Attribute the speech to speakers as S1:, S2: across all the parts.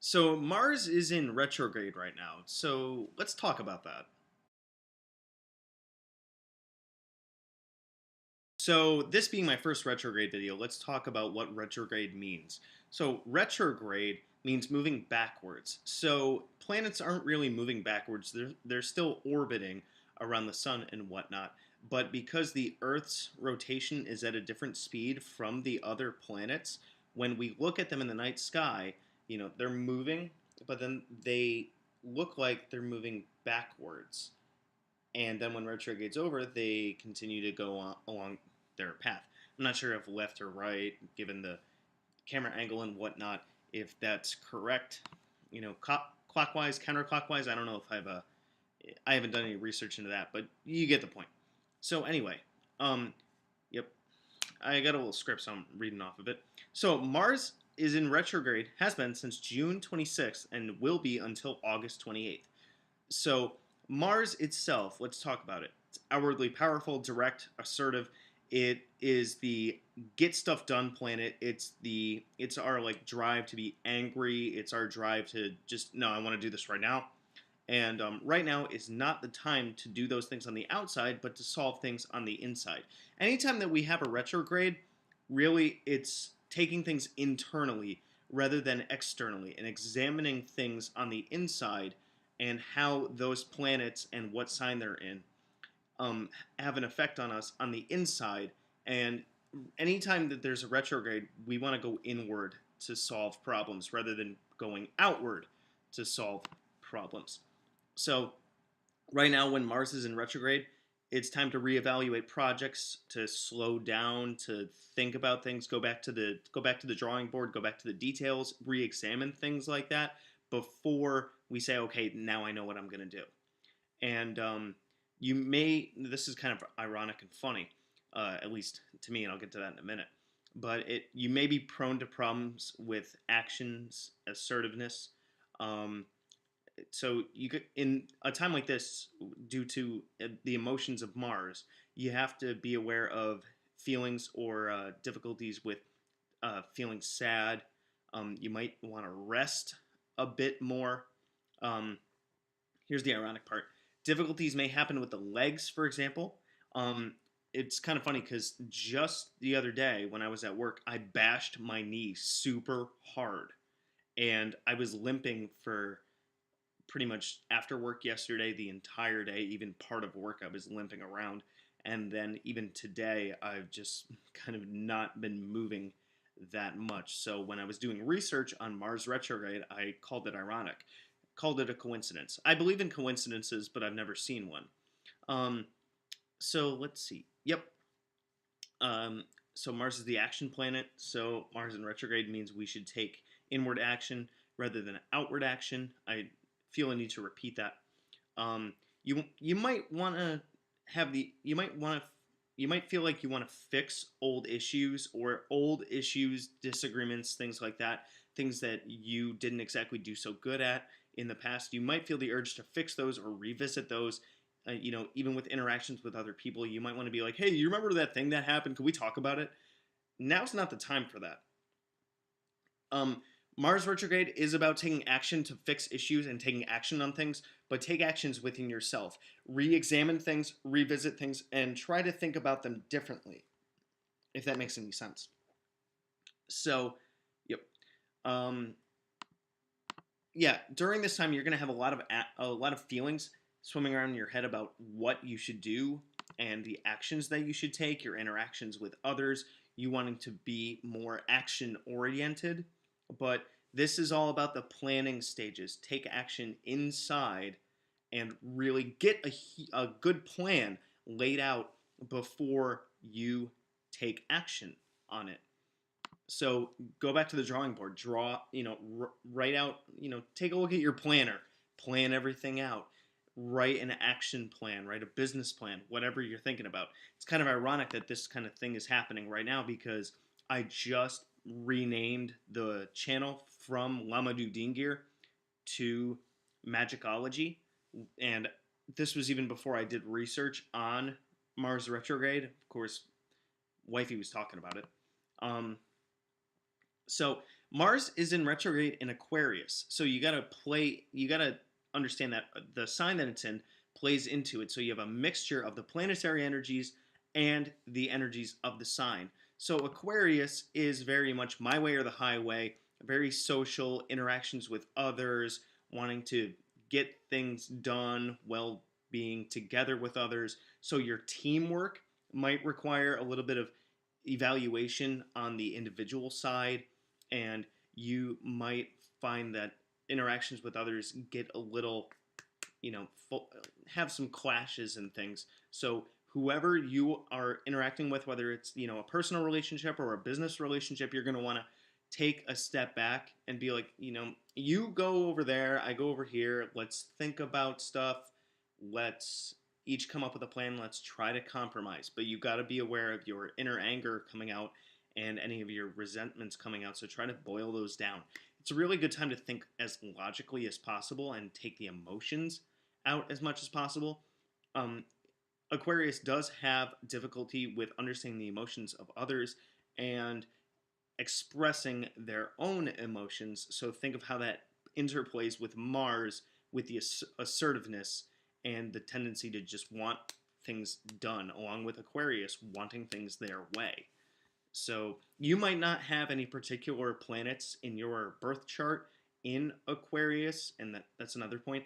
S1: So Mars is in retrograde right now. So let's talk about that. So this being my first retrograde video, let's talk about what retrograde means. So retrograde means moving backwards. So planets aren't really moving backwards. They're still orbiting around the sun and whatnot. But because the Earth's rotation is at a different speed from the other planets, when we look at them in the night sky, they're moving, but then they look like they're moving backwards. And then when retrograde's over, they continue to go on, along their path. I'm not sure if left or right, given the camera angle and whatnot, if that's correct. Clockwise, counterclockwise. I don't know if I haven't done any research into that, but you get the point. So anyway, yep, I got a little script, so I'm reading off of it. So Mars is in retrograde, has been since June 26th, and will be until August 28th. So Mars itself, let's talk about it. It's outwardly powerful, direct, assertive. It is the get stuff done planet. It's our drive to be angry. It's our drive to just no, I want to do this right now. And right now is not the time to do those things on the outside, but to solve things on the inside. Anytime that we have a retrograde, really it's taking things internally rather than externally and examining things on the inside and how those planets and what sign they're in have an effect on us on the inside. And anytime that there's a retrograde, we want to go inward to solve problems rather than going outward to solve problems. So right now, when Mars is in retrograde, it's time to reevaluate projects, to slow down, to think about things, go back to the drawing board, go back to the details, re-examine things like that before we say, okay, now I know what I'm going to do. And this is kind of ironic and funny, at least to me, and I'll get to that in a minute. But you may be prone to problems with actions, assertiveness. So you could, in a time like this, due to the emotions of Mars, you have to be aware of feelings or difficulties with feeling sad. You might want to rest a bit more. Um, Here's the ironic part. Difficulties may happen with the legs, for example. It's kind of funny because just the other day when I was at work, I bashed my knee super hard. And I was limping for pretty much after work yesterday, the entire day, even part of work, I was limping around. And then even today, I've just kind of not been moving that much. So when I was doing research on Mars retrograde, I called it ironic, called it a coincidence. I believe in coincidences, but I've never seen one. Um, so let's see. Yep. So Mars is the action planet. So Mars in retrograde means we should take inward action rather than outward action. I feel a need to repeat that. You might want to have the you might feel like you want to fix old issues or old issues, disagreements, things like that, things that you didn't exactly do so good at in the past. You might feel the urge to fix those or revisit those. Even with interactions with other people, you might want to be like, "Hey, you remember that thing that happened? Can we talk about it?" Now's not the time for that. Um, Mars retrograde is about taking action to fix issues and taking action on things, but take actions within yourself. Re-examine things, revisit things, and try to think about them differently, if that makes any sense. So, yep. Um, yeah, during this time, you're going to have a lot of feelings swimming around in your head about what you should do and the actions that you should take, your interactions with others, you wanting to be more action oriented. But this is all about the planning stages. Take action inside and really get a good plan laid out before you take action on it. So go back to the drawing board, draw, write out, take a look at your planner, plan everything out, write an action plan, write a business plan, whatever you're thinking about. It's kind of ironic that this kind of thing is happening right now because I just renamed the channel from Lamadou Dingir to Magickology, and this was even before I did research on Mars retrograde. Of course, wifey was talking about it. So Mars is in retrograde in Aquarius, so you gotta understand that the sign that it's in plays into it. So you have a mixture of the planetary energies and the energies of the sign. So Aquarius is very much my way or the highway, very social, interactions with others, wanting to get things done, well being together with others. So your teamwork might require a little bit of evaluation on the individual side, and you might find that interactions with others get a little, you know, have some clashes and things. So whoever you are interacting with, whether it's, you know, a personal relationship or a business relationship, you're going to want to take a step back and be like, you know, you go over there, I go over here, let's think about stuff, let's each come up with a plan, let's try to compromise. But you got to be aware of your inner anger coming out and any of your resentments coming out, so try to boil those down. It's a really good time to think as logically as possible and take the emotions out as much as possible. um, Aquarius does have difficulty with understanding the emotions of others and expressing their own emotions. So think of how that interplays with Mars, with the assertiveness and the tendency to just want things done, along with Aquarius wanting things their way. So you might not have any particular planets in your birth chart in Aquarius, and that's another point.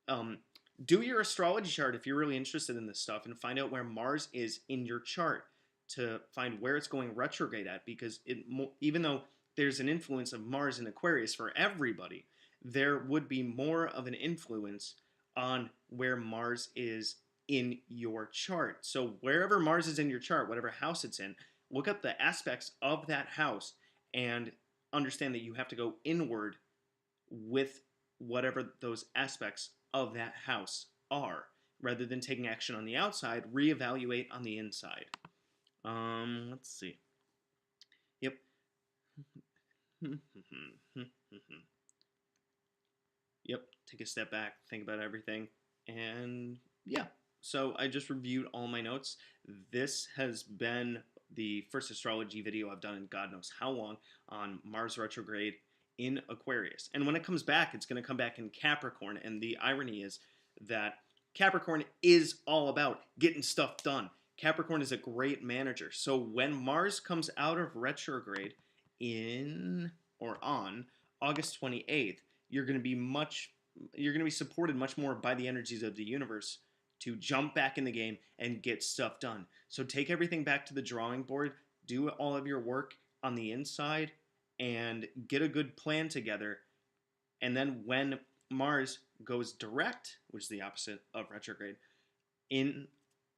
S1: Um, do your astrology chart if you're really interested in this stuff, and find out where Mars is in your chart to find where it's going retrograde at, because even though there's an influence of Mars in Aquarius for everybody, there would be more of an influence on where Mars is in your chart. So wherever Mars is in your chart, whatever house it's in, look up the aspects of that house and understand that you have to go inward with whatever those aspects of that house are, rather than taking action on the outside. Reevaluate on the inside. Let's see. Yep. Yep. Take a step back, think about everything, and yeah. So I just reviewed all my notes. This has been the first astrology video I've done in God knows how long on Mars retrograde in Aquarius. And when it comes back, it's going to come back in Capricorn. And the irony is that Capricorn is all about getting stuff done. Capricorn is a great manager. So when Mars comes out of retrograde in or on August 28th, you're going to be supported much more by the energies of the universe to jump back in the game and get stuff done. So take everything back to the drawing board, do all of your work on the inside, and get a good plan together. And then when Mars goes direct, which is the opposite of retrograde, in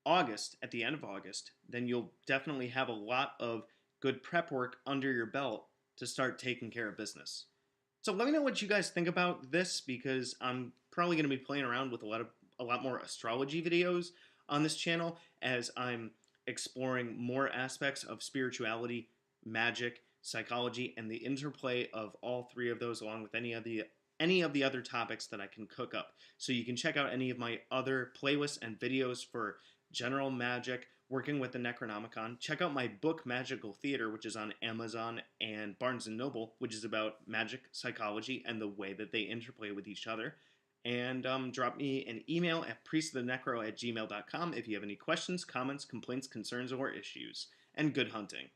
S1: August, at the end of August, then you'll definitely have a lot of good prep work under your belt to start taking care of business. So let me know what you guys think about this, because I'm probably going to be playing around with a lot more astrology videos on this channel as I'm exploring more aspects of spirituality, magic, psychology, and the interplay of all three of those, along with any of the other topics that I can cook up. So you can check out any of my other playlists and videos for general magic, working with the Necronomicon. Check out my book Magical Theater, which is on Amazon and Barnes & Noble, which is about magic, psychology, and the way that they interplay with each other. And drop me an email at priestthenecro@gmail.com if you have any questions, comments, complaints, concerns, or issues. And good hunting.